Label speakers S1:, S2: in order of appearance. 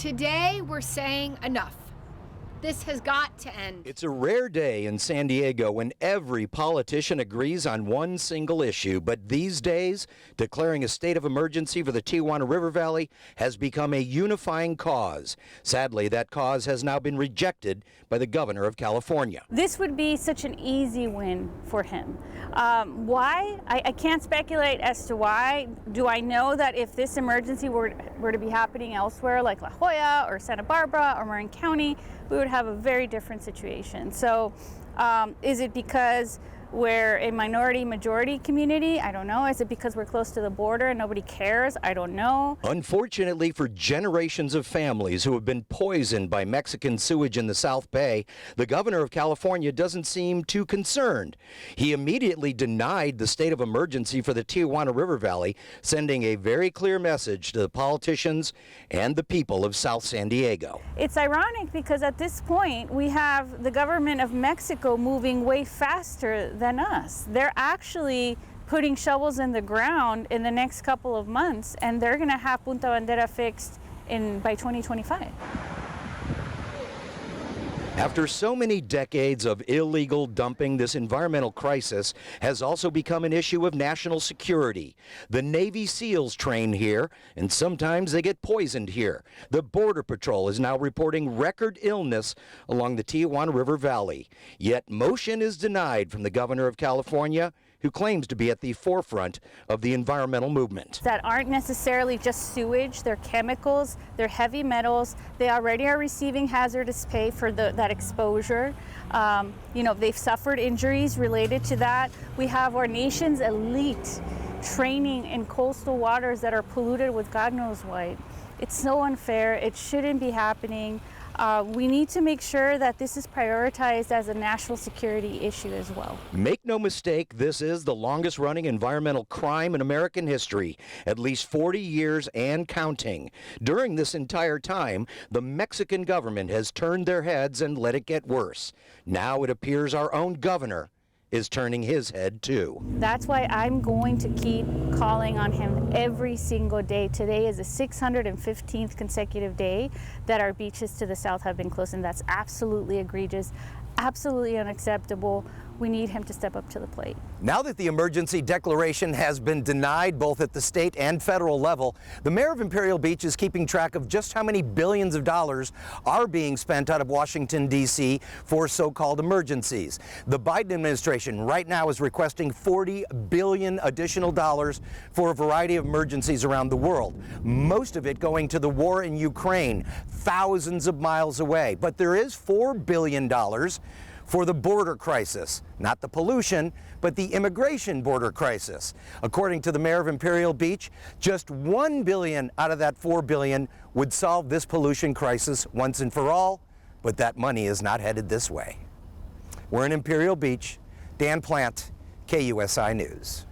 S1: Today, we're saying enough. This has got to end.
S2: It's a rare day in San Diego when every politician agrees on one single issue, but these days, declaring a state of emergency for the Tijuana River Valley has become a unifying cause. Sadly, that cause has now been rejected by the governor of California.
S3: This would be such an easy win for him. Why? I can't speculate as to why. Do I know that if this emergency were to be happening elsewhere, like La Jolla or Santa Barbara or Marin County, we would have a very different situation. So is it because we're a majority community? I don't know. Is it because we're close to the border and nobody cares? I don't know.
S2: Unfortunately for generations of families who have been poisoned by Mexican sewage in the South Bay, the governor of California doesn't seem too concerned. He immediately denied the state of emergency for the Tijuana River Valley, sending a very clear message to the politicians and the people of South San Diego.
S3: It's ironic because at this point we have the government of Mexico moving way faster than us. They're actually putting shovels in the ground in the next couple of months, and they're going to have Punta Bandera fixed by 2025.
S2: After so many decades of illegal dumping, this environmental crisis has also become an issue of national security. The Navy SEALs train here, and sometimes they get poisoned here. The Border Patrol is now reporting record illness along the Tijuana River Valley. Yet motion is denied from the governor of California, who claims to be at the forefront of the environmental movement.
S3: That aren't necessarily just sewage, they're chemicals, they're heavy metals. They already are receiving hazardous pay for that exposure. They've suffered injuries related to that. We have our nation's elite training in coastal waters that are polluted with God knows what. It's so unfair. It shouldn't be happening. We need to make sure that this is prioritized as a national security issue as well.
S2: Make no mistake, this is the longest running environmental crime in American history, at least 40 years and counting. During this entire time, the Mexican government has turned their heads and let it get worse. Now it appears our own governor is turning his head too.
S3: That's why I'm going to keep calling on him every single day. Today is the 615th consecutive day that our beaches to the south have been closed, and that's absolutely egregious, absolutely unacceptable. We need him to step up to the plate.
S2: Now that the emergency declaration has been denied both at the state and federal level, the mayor of Imperial Beach is keeping track of just how many billions of dollars are being spent out of Washington, D.C. for so-called emergencies. The Biden administration right now is requesting $40 billion additional dollars for a variety of emergencies around the world, most of it going to the war in Ukraine, thousands of miles away. But there is $4 billion for the border crisis, not the pollution, but the immigration border crisis. According to the mayor of Imperial Beach, just $1 billion out of that $4 billion would solve this pollution crisis once and for all, but that money is not headed this way. We're in Imperial Beach. Dan Plant, KUSI News.